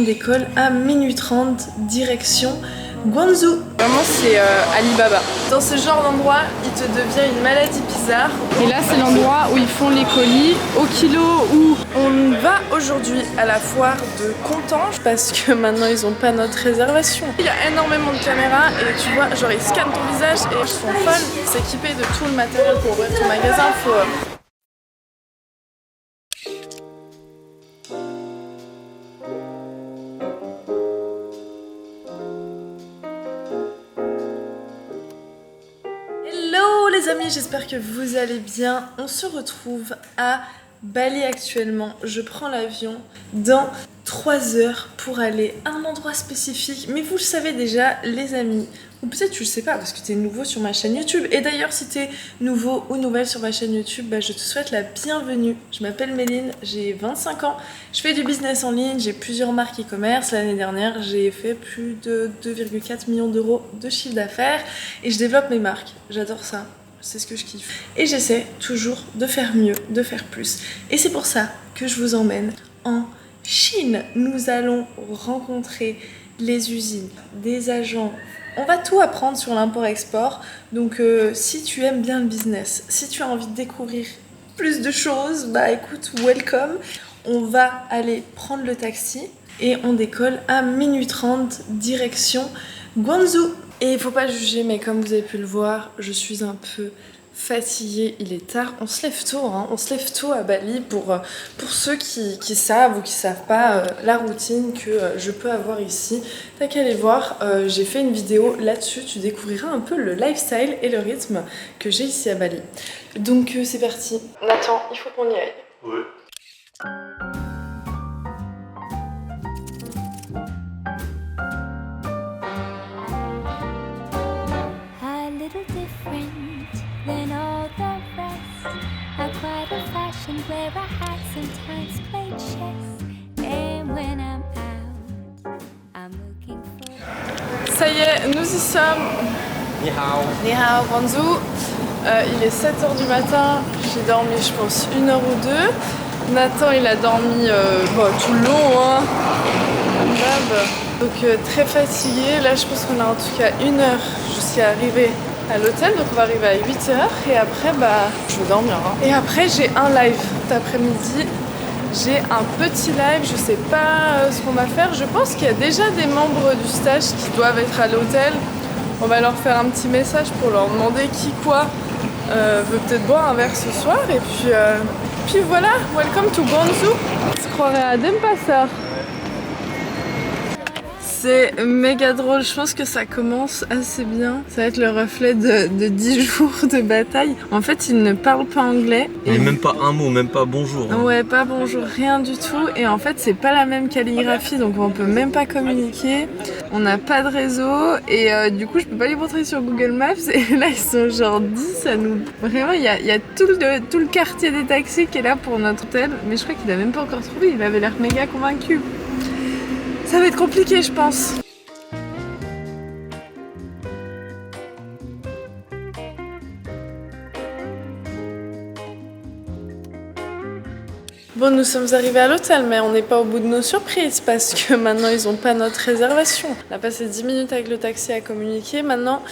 on décolle à minuit 30, direction Guangzhou. Vraiment c'est Alibaba. Dans ce genre d'endroit, il te devient une maladie bizarre. Et là c'est l'endroit où ils font les colis au kilo. Où on va aujourd'hui à la foire de Contange parce que maintenant ils ont pas notre réservation. Il y a énormément de caméras et tu vois, genre ils scannent ton visage et ils sont folles. S'équiper de tout le matériel pour ouvrir ton magasin, faut... Les amis, j'espère que vous allez bien. On se retrouve à Bali actuellement. Je prends l'avion dans 3 heures pour aller à un endroit spécifique. Mais vous le savez déjà, les amis. Ou peut-être tu le sais pas parce que tu es nouveau sur ma chaîne YouTube. Et d'ailleurs, si tu es nouveau ou nouvelle sur ma chaîne YouTube, je te souhaite la bienvenue. Je m'appelle Méline, j'ai 25 ans. Je fais du business en ligne, j'ai plusieurs marques e-commerce. L'année dernière, j'ai fait plus de 2,4 millions d'euros de chiffre d'affaires. Et je développe mes marques. J'adore ça. C'est ce que je kiffe. Et j'essaie toujours de faire mieux, de faire plus. Et c'est pour ça que je vous emmène en Chine. Nous allons rencontrer les usines, des agents. On va tout apprendre sur l'import-export. Donc si tu aimes bien le business, si tu as envie de découvrir plus de choses, écoute, welcome. On va aller prendre le taxi et on décolle à minuit 30, direction Guangzhou. Et il faut pas juger, mais comme vous avez pu le voir, je suis un peu fatiguée, il est tard. On se lève tôt, on se lève tôt à Bali pour ceux qui savent ou qui savent pas la routine que je peux avoir ici. T'as qu'à aller voir, j'ai fait une vidéo là-dessus, tu découvriras un peu le lifestyle et le rythme que j'ai ici à Bali. Donc c'est parti. Nathan, il faut qu'on y aille. Oui. Than all the rest. I quite a fashion where I had sometimes played chess. And when I'm out, I'm looking for... Ça y est, nous y sommes. Ni hao. Ni hao, Guangzhou. Il est 7h du matin. J'ai dormi, je pense, 1 heure ou 2. Nathan, il a dormi tout le long, comme d'hab. Donc très fatigué. Là, je pense qu'on a en tout cas 1 heure jusqu'à arriver à l'hôtel, donc on va arriver à 8h et après je vais dormir. Et après j'ai un live cet après-midi, j'ai un petit live, je sais pas ce qu'on va faire, je pense qu'il y a déjà des membres du stage qui doivent être à l'hôtel. On va leur faire un petit message pour leur demander qui quoi veut peut-être boire un verre ce soir et puis voilà, welcome to Guangzhou. On se croirait à Denpasar. C'est méga drôle, je pense que ça commence assez bien. Ça va être le reflet de 10 jours de bataille. En fait, ils ne parlent pas anglais. Et même pas un mot, même pas bonjour. Ouais, pas bonjour, rien du tout. Et en fait, c'est pas la même calligraphie, donc on peut même pas communiquer. On n'a pas de réseau. Et du coup, je peux pas les montrer sur Google Maps. Et là, ils sont genre 10 à nous. Vraiment, il y a tout le quartier des taxis qui est là pour notre hôtel. Mais je crois qu'il a même pas encore trouvé. Il avait l'air méga convaincu. Ça va être compliqué, je pense. Bon, nous sommes arrivés à l'hôtel, mais on n'est pas au bout de nos surprises parce que maintenant ils n'ont pas notre réservation. On a passé 10 minutes avec le taxi à communiquer. Maintenant,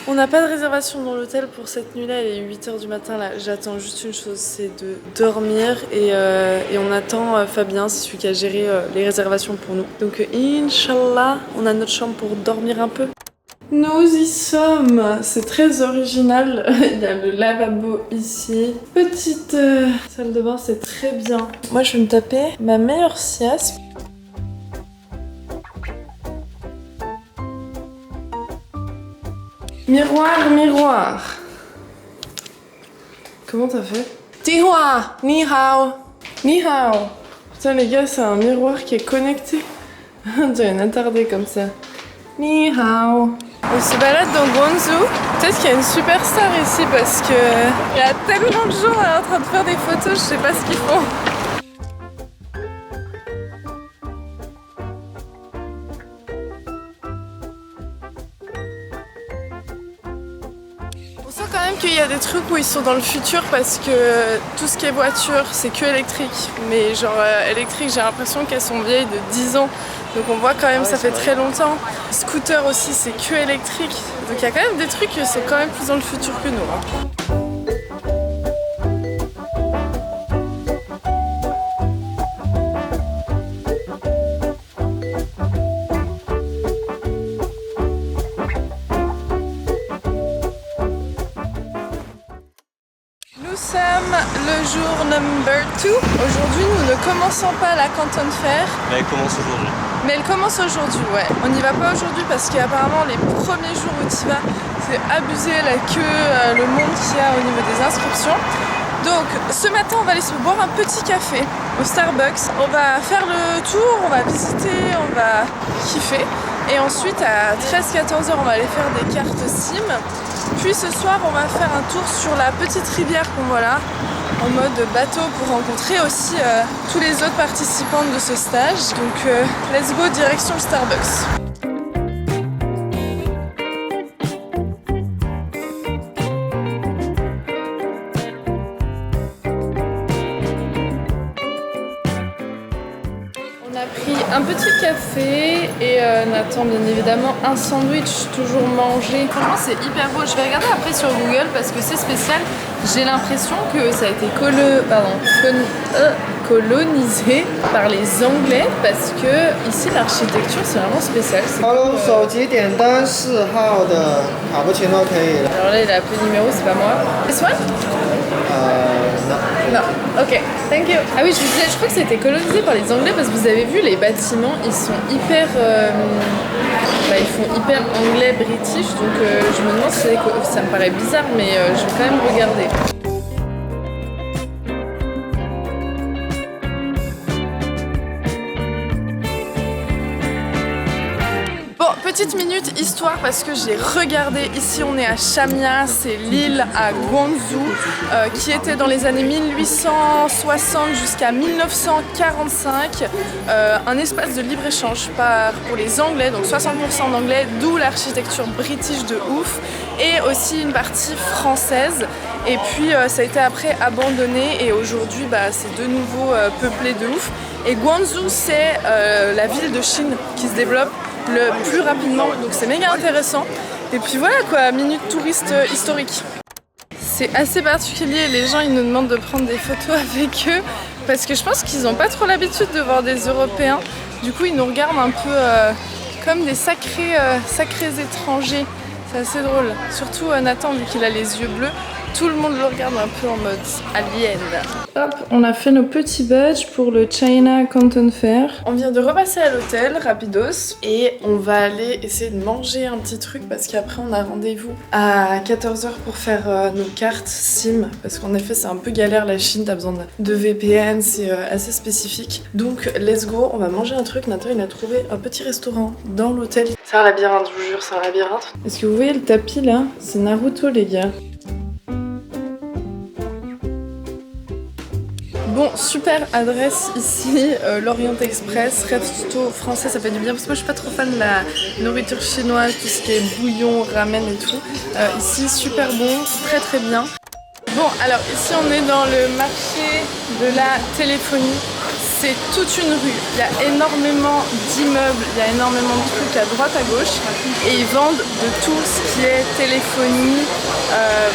on n'a pas de réservation dans l'hôtel pour cette nuit-là. Il est 8h du matin. Là, j'attends juste une chose, c'est de dormir et on attend Fabien, c'est celui qui a géré les réservations pour nous. Donc, Inch'Allah, on a notre chambre pour dormir un peu. Nous y sommes, c'est très original, il y a le lavabo ici, petite salle de bain, c'est très bien. Moi je vais me taper ma meilleure sieste. Miroir, miroir. Comment t'as fait? Tihua, ni hao, ni hao. Putain les gars, c'est un miroir qui est connecté. On dirait une attardée comme ça. Ni hao. On se balade dans Guangzhou. Peut-être qu'il y a une superstar ici parce que il y a tellement de gens en train de faire des photos, je sais pas ce qu'ils font. On sent quand même qu'il y a des trucs où ils sont dans le futur parce que tout ce qui est voiture c'est que électrique. Mais genre électrique, j'ai l'impression qu'elles sont vieilles de 10 ans. Donc on voit quand même ça fait très longtemps. Scooter aussi c'est que électrique. Donc il y a quand même des trucs qui sont quand même plus dans le futur que nous. Hein. Nous sommes le jour number 2. Aujourd'hui, nous ne commençons pas la Canton Fair. Mais elle commence aujourd'hui. Mais elle commence aujourd'hui, ouais. On n'y va pas aujourd'hui parce qu'apparemment, les premiers jours où tu y vas, c'est abusé la queue, le monde qu'il y a au niveau des inscriptions. Donc, ce matin, on va aller se boire un petit café au Starbucks. On va faire le tour, on va visiter, on va kiffer. Et ensuite, à 13-14h, on va aller faire des cartes sim. Puis ce soir, on va faire un tour sur la petite rivière qu'on voit là, en mode bateau pour rencontrer aussi tous les autres participants de ce stage. Donc let's go direction le Starbucks. On a pris un petit café et Nathan bien évidemment un sandwich toujours mangé. Franchement c'est hyper beau, je vais regarder après sur Google parce que c'est spécial. J'ai l'impression que ça a été colonisé par les Anglais parce que ici l'architecture c'est vraiment spécial. Hello， 手机点单4号的卡布奇诺可以了。 Alors là il a appelé le numéro, c'est pas moi. This one? Non. Non, ok, thank you. Ah oui, je vous disais, je crois que c'était colonisé par les Anglais parce que vous avez vu, les bâtiments, ils sont hyper... ils font hyper anglais, british, donc je me demande si ça me paraît bizarre, mais je vais quand même regarder. Petite minute histoire parce que j'ai regardé, ici on est à Shamia, c'est l'île à Guangzhou qui était dans les années 1860 jusqu'à 1945 un espace de libre-échange pour les Anglais, donc 60% d'Anglais, d'où l'architecture british de ouf et aussi une partie française et puis ça a été après abandonné et aujourd'hui c'est de nouveau peuplé de ouf et Guangzhou c'est la ville de Chine qui se développe le plus rapidement, donc c'est méga intéressant. Et puis voilà quoi, minute touriste historique. C'est assez particulier, les gens ils nous demandent de prendre des photos avec eux parce que je pense qu'ils n'ont pas trop l'habitude de voir des Européens. Du coup ils nous regardent un peu comme des sacrés étrangers. C'est assez drôle. Surtout Nathan vu qu'il a les yeux bleus. Tout le monde le regarde un peu en mode alien. Hop, on a fait nos petits badges pour le China Canton Fair. On vient de repasser à l'hôtel, rapidos, et on va aller essayer de manger un petit truc parce qu'après on a rendez-vous à 14h pour faire nos cartes SIM. Parce qu'en effet c'est un peu galère la Chine, t'as besoin de VPN, c'est assez spécifique. Donc let's go, on va manger un truc. Nathan il a trouvé un petit restaurant dans l'hôtel. C'est un labyrinthe, je vous jure, c'est un labyrinthe. Est-ce que vous voyez le tapis là? C'est Naruto les gars. Bon, super adresse ici, l'Orient Express, resto français, ça fait du bien parce que moi je suis pas trop fan de la nourriture chinoise, tout ce qui est bouillon, ramen et tout. Ici, super bon, très très bien. Bon, alors ici on est dans le marché de la téléphonie. C'est toute une rue, il y a énormément d'immeubles, il y a énormément de trucs à droite à gauche et ils vendent de tout ce qui est téléphonie,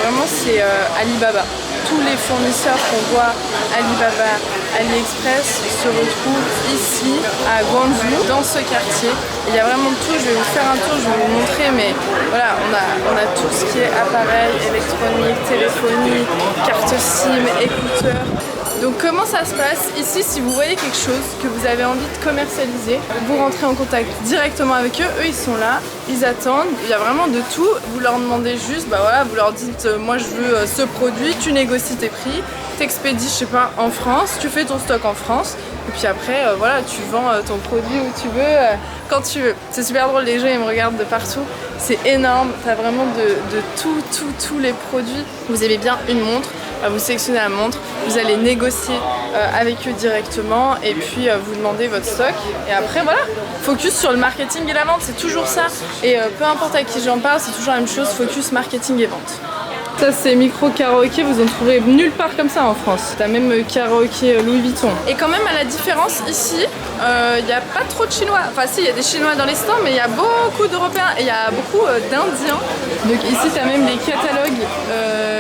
vraiment c'est Alibaba. Tous les fournisseurs qu'on voit, Alibaba, AliExpress, se retrouvent ici à Guangzhou, dans ce quartier. Il y a vraiment tout, je vais vous faire un tour, je vais vous montrer, mais voilà, on a tout ce qui est appareil électronique, téléphonie, carte SIM, écouteurs. Donc comment ça se passe? Ici, si vous voyez quelque chose que vous avez envie de commercialiser, vous rentrez en contact directement avec eux, eux ils sont là, ils attendent, il y a vraiment de tout, vous leur demandez juste, voilà, vous leur dites moi je veux ce produit, tu négocies tes prix, t'expédies je sais pas en France, tu fais ton stock en France, et puis après voilà, tu vends ton produit où tu veux, quand tu veux. C'est super drôle, les gens ils me regardent de partout, c'est énorme, t'as vraiment de tous les produits. Vous aimez bien une montre, vous sélectionnez la montre, vous allez négocier avec eux directement et puis vous demandez votre stock et après voilà, focus sur le marketing et la vente, c'est toujours ça et peu importe à qui j'en parle, c'est toujours la même chose, focus marketing et vente. Ça c'est micro karaoké, vous en trouverez nulle part comme ça en France. T'as même karaoké Louis Vuitton. Et quand même à la différence ici, il n'y a pas trop de Chinois. Enfin si, il y a des Chinois dans les stands, mais il y a beaucoup d'Européens et il y a beaucoup d'Indiens. Donc ici t'as même les catalogues.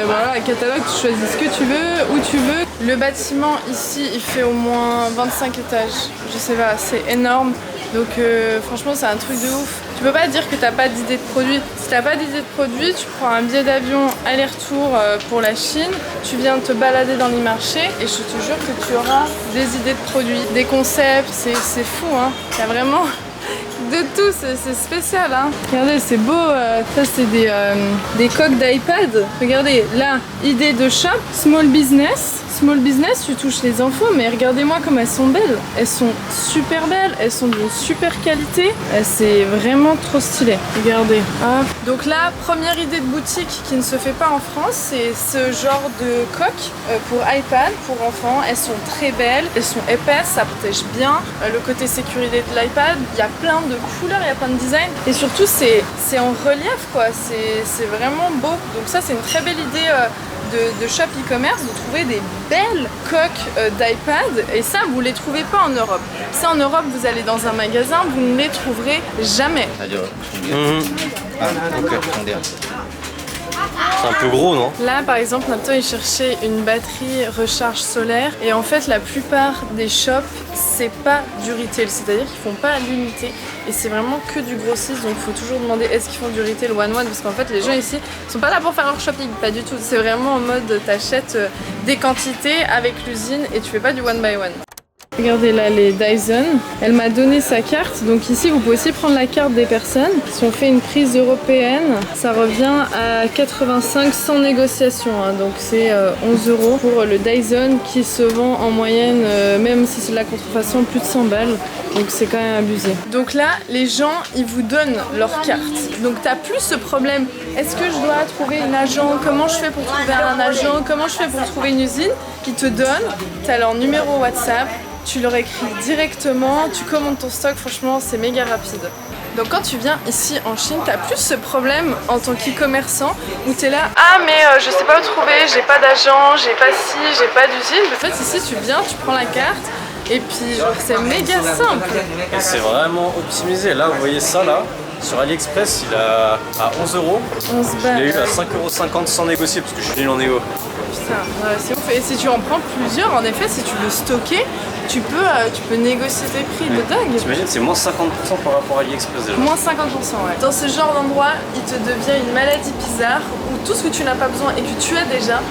Voilà, les catalogues, tu choisis ce que tu veux, où tu veux. Le bâtiment ici, il fait au moins 25 étages. Je sais pas, c'est énorme. Donc franchement c'est un truc de ouf. Tu peux pas dire que t'as pas d'idée de produit. Si t'as pas d'idée de produit, tu prends un billet d'avion aller-retour pour la Chine, tu viens te balader dans les marchés et je te jure que tu auras des idées de produits, des concepts, c'est fou hein. Il y a vraiment de tout, c'est spécial hein. Regardez, c'est beau, ça c'est des coques d'iPad. Regardez, là, idée de shop, small business. Small business, tu touches les infos, mais regardez-moi comme elles sont belles. Elles sont super belles, elles sont d'une super qualité. C'est vraiment trop stylé. Regardez. Hop. Donc là, première idée de boutique qui ne se fait pas en France, c'est ce genre de coque pour iPad, pour enfants. Elles sont très belles, elles sont épaisses, ça protège bien. Le côté sécurité de l'iPad, il y a plein de couleurs, il y a plein de designs. Et surtout, c'est en relief, quoi. C'est vraiment beau. Donc ça, c'est une très belle idée de shop e-commerce, de trouver des belles coques d'iPad et ça vous les trouvez pas en Europe. Ça en Europe vous allez dans un magasin, vous ne les trouverez jamais. C'est un peu gros, non? Là par exemple Nathan il cherchait une batterie recharge solaire et en fait la plupart des shops c'est pas du retail, c'est-à-dire qu'ils font pas à l'unité et c'est vraiment que du grossiste, donc il faut toujours demander est-ce qu'ils font du retail one-one parce qu'en fait les gens ici sont pas là pour faire leur shopping, pas du tout, c'est vraiment en mode t'achètes des quantités avec l'usine et tu fais pas du one by one. Regardez là les Dyson, elle m'a donné sa carte, donc ici vous pouvez aussi prendre la carte des personnes. Si on fait une prise européenne, ça revient à 85 sans négociation, hein. Donc c'est 11 € pour le Dyson qui se vend en moyenne, même si c'est de la contrefaçon, plus de 100 balles. Donc c'est quand même abusé. Donc là, les gens, ils vous donnent leur carte. Donc t'as plus ce problème, est-ce que je dois trouver un agent? Comment je fais pour trouver un agent? Comment je fais pour trouver une usine? Qui te donne, t'as leur numéro WhatsApp, tu leur écris directement, tu commandes ton stock, franchement c'est méga rapide. Donc quand tu viens ici en Chine, t'as plus ce problème en tant qu'e-commerçant où t'es là, ah mais je sais pas où trouver, j'ai pas d'agent, j'ai pas ci, j'ai pas d'usine. En fait ici tu viens, tu prends la carte et puis genre c'est méga simple. Et c'est vraiment optimisé. Là vous voyez ça là, sur AliExpress il a à 11 €. 11 balles. Je l'ai eu à 5,50 € sans négocier parce que je suis nul en négo. Putain, ouais, c'est ouf. Et si tu en prends plusieurs, en effet, si tu veux stocker, tu peux négocier tes prix de dingue. T'imagines, c'est moins 50% par rapport à AliExpress déjà. Moins 50%, ouais. Dans ce genre d'endroit, il te devient une maladie bizarre où tout ce que tu n'as pas besoin et que tu as déjà,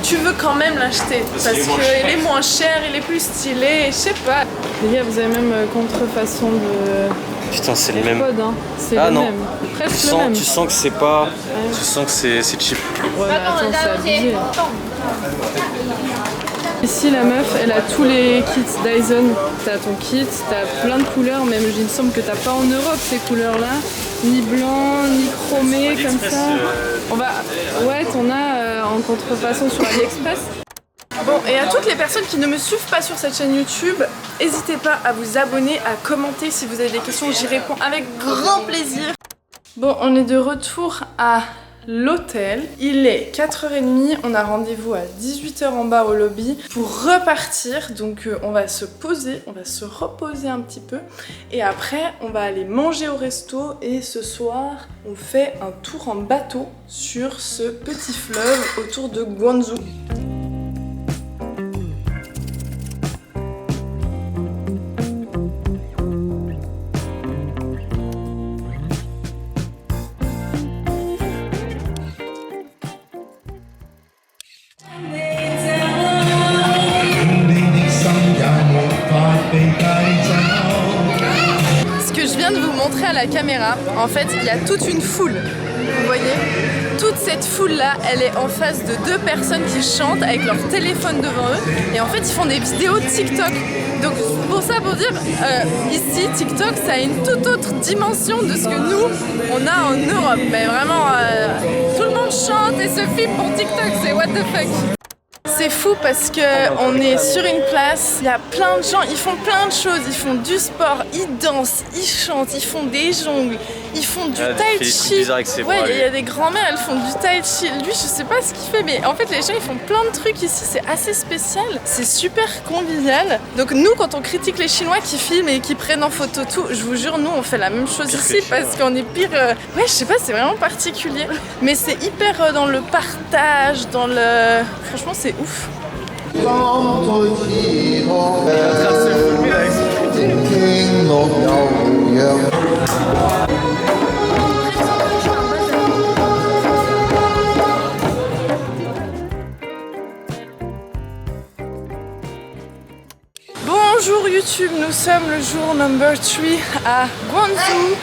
tu veux quand même l'acheter. Parce qu'il est moins cher, il est plus stylé, je sais pas. Les gars, vous avez même contrefaçon de... Putain, c'est le même. Code, hein. C'est Ah le non. même. Presque le même. Tu sens que c'est pas. Tu sens que c'est cheap. Ouais, mais attends, c'est abusé. Ici, la meuf, elle a tous les kits Dyson. T'as ton kit, t'as plein de couleurs, même il me semble que t'as pas en Europe ces couleurs-là. Ni blanc, ni chromé, comme ça. On va... Ouais, t'en as en contrefaçon sur AliExpress. Bon, et à toutes les personnes qui ne me suivent pas sur cette chaîne YouTube, n'hésitez pas à vous abonner, à commenter si vous avez des questions, j'y réponds avec grand plaisir. Bon, on est de retour à l'hôtel. Il est 4h30, on a rendez-vous à 18h en bas au lobby pour repartir. Donc on va se poser, on va se reposer un petit peu. Et après, on va aller manger au resto. Et ce soir, on fait un tour en bateau sur ce petit fleuve autour de Guangzhou. Ce que je viens de vous montrer à la caméra, en fait, il y a toute une foule. Vous voyez? Toute cette foule-là, elle est en face de deux personnes qui chantent avec leur téléphone devant eux. Et en fait, ils font des vidéos TikTok. Donc, pour ça, pour dire, ici, TikTok, ça a une toute autre dimension de ce que nous, on a en Europe. Mais vraiment, tout le monde chante et se filme pour TikTok, c'est what the fuck. C'est fou parce que on est sur une place, il y a plein de gens, ils font plein de choses, ils font du sport, ils dansent, ils chantent, ils font des jongles, ils font du tai chi. Ouais, il y a des grands-mères, elles font du tai chi. Lui, je sais pas ce qu'il fait, mais en fait, les gens, ils font plein de trucs ici, c'est assez spécial, c'est super convivial. Donc nous, quand on critique les Chinois qui filment et qui prennent en photo tout, je vous jure, nous, on fait la même chose ici parce qu'on est pire. Ouais, je sais pas, c'est vraiment particulier, mais c'est hyper dans le partage, dans le. Franchement, c'est ouf. Bonjour YouTube, nous sommes le jour number 3 à Guangzhou.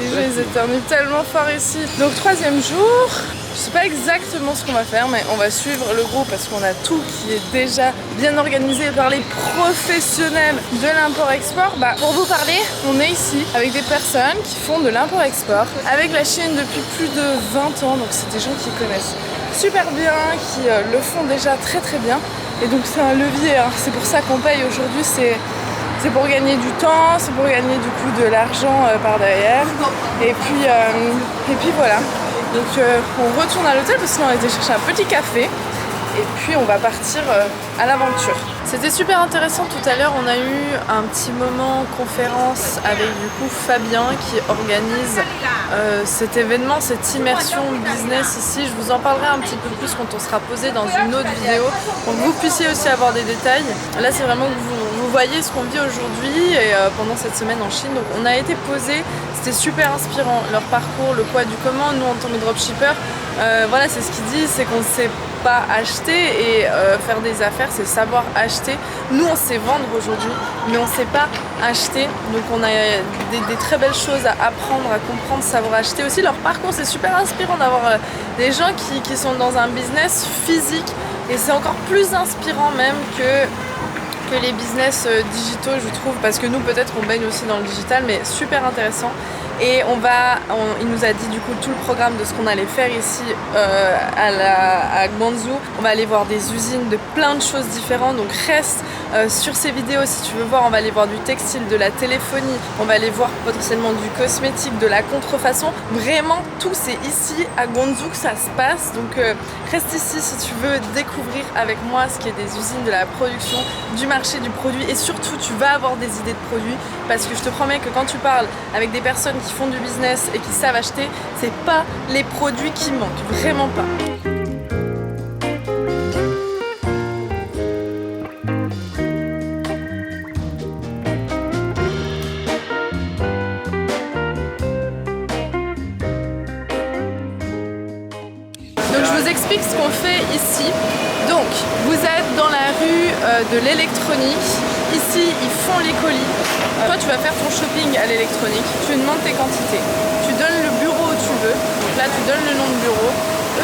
Les gens ils éternuent tellement fort ici. Donc 3e jour, je sais pas exactement ce qu'on va faire mais on va suivre le groupe parce qu'on a tout qui est déjà bien organisé par les professionnels de l'import-export. Pour vous parler, on est ici avec des personnes qui font de l'import-export avec la Chine depuis plus de 20 ans. Donc c'est des gens qui connaissent super bien, qui le font déjà très très bien. Et donc c'est un levier, hein. C'est pour ça qu'on paye aujourd'hui, c'est pour gagner du temps, c'est pour gagner du coup de l'argent par derrière. Et puis voilà. Donc on retourne à l'hôtel parce qu'on a été chercher un petit café. Et puis on va partir à l'aventure. C'était super intéressant tout à l'heure, on a eu un petit moment conférence avec du coup Fabien qui organise cet événement, cette immersion business ici. Je vous en parlerai un petit peu plus quand on sera posé dans une autre vidéo pour que vous puissiez aussi avoir des détails. Là c'est vraiment que vous voyez ce qu'on vit aujourd'hui et pendant cette semaine en Chine. Donc on a été posé, c'était super inspirant, leur parcours, le quoi du comment. Nous en tant que dropshipper, voilà c'est ce qu'ils disent, c'est qu'on ne sait pas acheter et faire des affaires c'est savoir acheter. Nous on sait vendre aujourd'hui mais on sait pas acheter, donc on a des très belles choses à apprendre, à comprendre, savoir acheter aussi. Leur parcours c'est super inspirant d'avoir des gens qui sont dans un business physique et c'est encore plus inspirant même que les business digitaux je trouve, parce que nous peut-être on baigne aussi dans le digital mais super intéressant. Et il nous a dit du coup tout le programme de ce qu'on allait faire ici à Guangzhou. On va aller voir des usines de plein de choses différentes, donc reste sur ces vidéos si tu veux voir. On va aller voir du textile, de la téléphonie, on va aller voir potentiellement du cosmétique, de la contrefaçon. Vraiment tout c'est ici à Guangzhou que ça se passe, donc reste ici si tu veux découvrir avec moi ce qui est des usines, de la production, du marché du produit et surtout tu vas avoir des idées de produits parce que je te promets que quand tu parles avec des personnes qui font du business et qui savent acheter, c'est pas les produits qui manquent, vraiment pas. Donc je vous explique ce qu'on fait ici. Donc vous êtes dans la rue de l'électronique. Ici ils font les colis. Toi tu vas faire ton shopping à l'électronique. Tu demandes tes quantités. Tu donnes le bureau où tu veux. Donc là tu donnes le nom de bureau.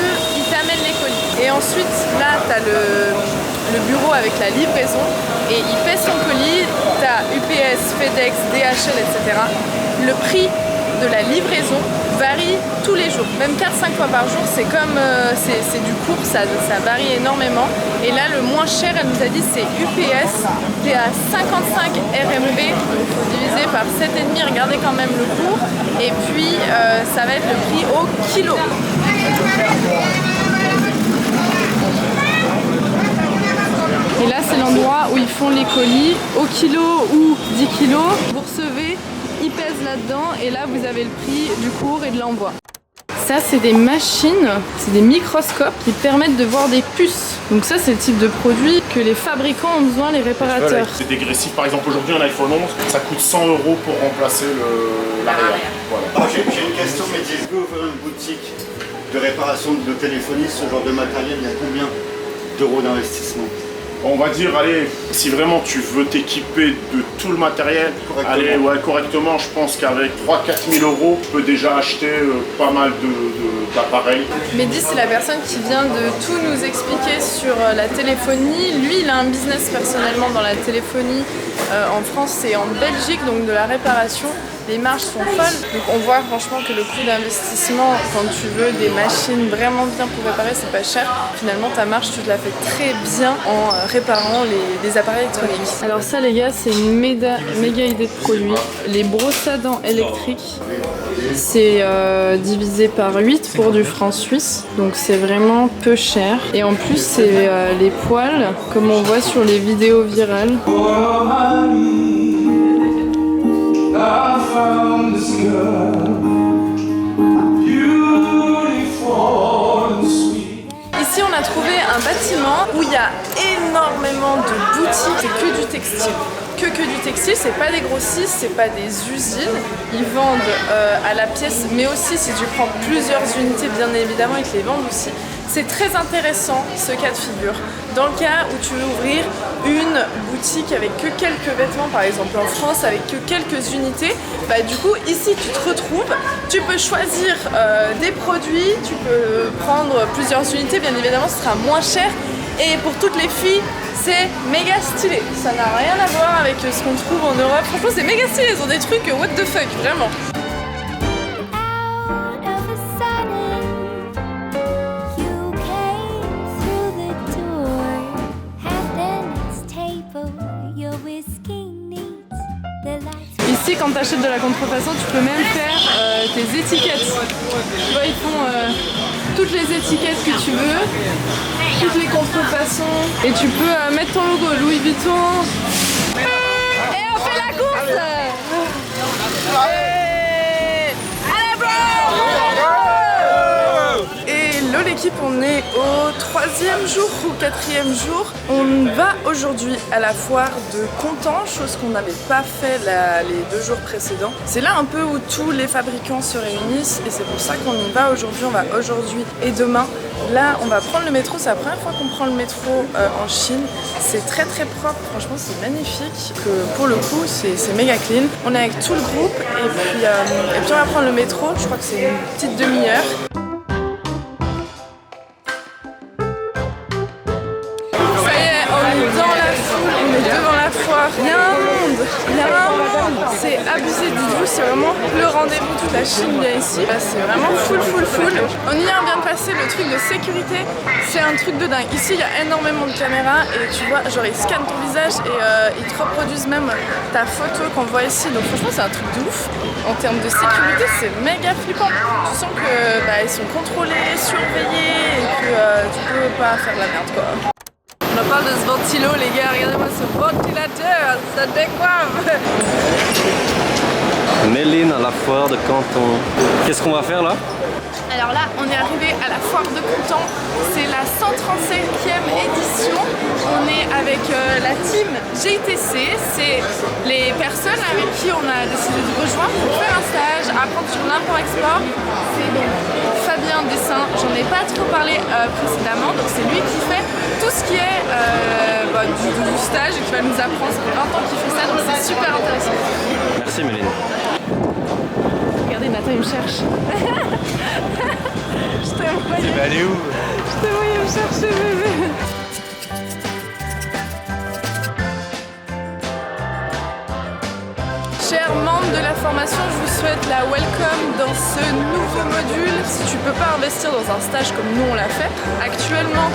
Eux ils t'amènent les colis. Et ensuite là tu as le bureau avec la livraison. Et il paie son colis. Tu as UPS, FedEx, DHL, etc. Le prix de la livraison varie tous les jours, même 4-5 fois par jour. C'est comme c'est du cours, ça varie énormément. Et là le moins cher, elle nous a dit c'est UPS, t'es à 55 RMB, donc il faut diviser par 7,5, regardez quand même le cours. Et puis ça va être le prix au kilo. Et là c'est l'endroit où ils font les colis au kilo ou 10 kilos. Vous recevez, ils pèsent là-dedans et là vous avez le prix du cours et de l'envoi. Ça c'est des machines, c'est des microscopes qui permettent de voir des puces. Donc ça c'est le type de produit que les fabricants ont besoin, les réparateurs. C'est dégressif, par exemple aujourd'hui un iPhone 11, ça coûte 100 € pour remplacer l'arrière. Voilà. J'ai une question, mais si je veux ouvrir une boutique de réparation de téléphonie, ce genre de matériel, il y a combien d'euros d'investissement? On va dire, allez, si vraiment tu veux t'équiper de tout le matériel, correctement, je pense qu'avec 3-4 000 €, tu peux déjà acheter pas mal d'appareils. Mehdi, c'est la personne qui vient de tout nous expliquer sur la téléphonie. Lui, il a un business personnellement dans la téléphonie en France et en Belgique, donc de la réparation. les marges sont folles. Donc on voit franchement que le coût d'investissement, quand tu veux des machines vraiment bien pour réparer, c'est pas cher. Finalement ta marge tu te la fais très bien en réparant les appareils électroniques. Alors ça les gars, c'est une méga idée de produit. Les brosses à dents électriques, c'est divisé par 8 pour du franc suisse, donc c'est vraiment peu cher. Et en plus c'est les poils, comme on voit sur les vidéos virales. Ici on a trouvé un bâtiment où il y a énormément de boutiques, c'est que du textile. Que du textile, c'est pas des grossistes, c'est pas des usines. Ils vendent à la pièce, mais aussi si tu prends plusieurs unités, bien évidemment, ils te les vendent aussi. C'est très intéressant ce cas de figure. Dans le cas où tu veux ouvrir une boutique avec que quelques vêtements, par exemple en France, avec que quelques unités, bah du coup ici tu te retrouves, tu peux choisir des produits, tu peux prendre plusieurs unités, bien évidemment ce sera moins cher. Et pour toutes les filles, c'est méga stylé. Ça n'a rien à voir avec ce qu'on trouve en Europe. Franchement, c'est méga stylé. Ils ont des trucs what the fuck, vraiment. Out of a sudden, you came through the door. At the next table, your whiskey needs the lights. Ici, quand tu achètes de la contrefaçon, tu peux même faire tes étiquettes. Tu vois, ils font toutes les étiquettes que tu veux, toutes les contrefaçons, et tu peux mettre ton logo Louis Vuitton. Et on fait la course. Et hello l'équipe, on est au 3e jour ou 4e jour. On va aujourd'hui à la foire de Content, chose qu'on n'avait pas fait les 2 jours précédents. C'est là un peu où tous les fabricants se réunissent et c'est pour ça qu'on y va aujourd'hui. On va aujourd'hui et demain. Là, on va prendre le métro. C'est la première fois qu'on prend le métro en Chine. C'est très propre. Franchement, c'est magnifique. Pour le coup, c'est méga clean. On est avec tout le groupe et puis on va prendre le métro. Je crois que c'est une petite demi-heure. Devant la foire, il y a un monde, c'est abusé, dites-vous, c'est vraiment le rendez-vous, toute la Chine vient ici, c'est vraiment full. On y vient de passer, le truc de sécurité, c'est un truc de dingue. Ici il y a énormément de caméras et tu vois, genre ils scannent ton visage et ils te reproduisent même ta photo qu'on voit ici, donc franchement c'est un truc de ouf. En termes de sécurité, c'est méga flippant. Tu sens que ils sont contrôlés, surveillés et que tu peux pas faire de la merde quoi. On parle de ce ventilo les gars, regardez-moi ce ventilateur, ça décoiffe. Méline à la foire de Canton. Qu'est-ce qu'on va faire là? Alors là, on est arrivé à la foire de Content, c'est la 135e édition. On est avec la team GITC, c'est les personnes avec qui on a décidé de rejoindre pour faire un stage, apprendre sur l'import-export. C'est donc Fabien Dessin, j'en ai pas trop parlé précédemment, donc c'est lui qui fait tout ce qui est du stage et qui va nous apprendre. Ça fait 20 ans qu'il fait ça, donc c'est super intéressant. Merci Méline. Regardez, Nathan il me cherche. Je t'ai envoyé. Tu vas aller où? Je t'ai envoyé me chercher bébé. Chers membres de la formation, je vous souhaite la welcome dans ce nouveau module. Si tu peux pas investir dans un stage comme nous on l'a fait, actuellement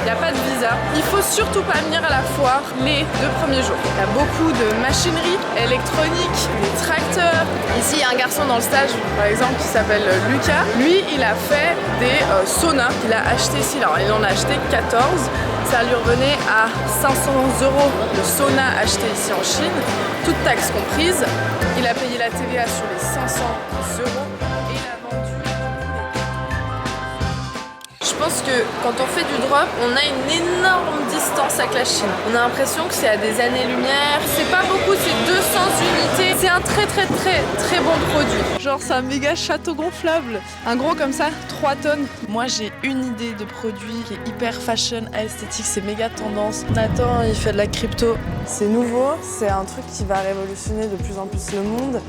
il n'y a pas de visa. Il faut surtout pas venir à la foire les 2 premiers jours. Il y a beaucoup de machinerie électronique, des tracteurs. Ici il y a un garçon dans le stage par exemple qui s'appelle Lucas. Lui il a fait des saunas qu'il a acheté ici. Alors il en a acheté 14. Ça lui revenait à 500 € le sauna acheté ici en Chine, toutes taxes comprises. Il a payé la TVA sur les 500 € et il a vendu. Je pense que quand on fait du drop, on a une énorme distance avec la Chine. On a l'impression que c'est à des années-lumière. C'est pas beaucoup, c'est 200 unités. C'est un très bon produit. Genre c'est un méga château gonflable. Un gros comme ça, 3 tonnes. Moi j'ai une idée de produit qui est hyper fashion, esthétique, c'est méga tendance. Nathan il fait de la crypto. C'est nouveau, c'est un truc qui va révolutionner de plus en plus le monde.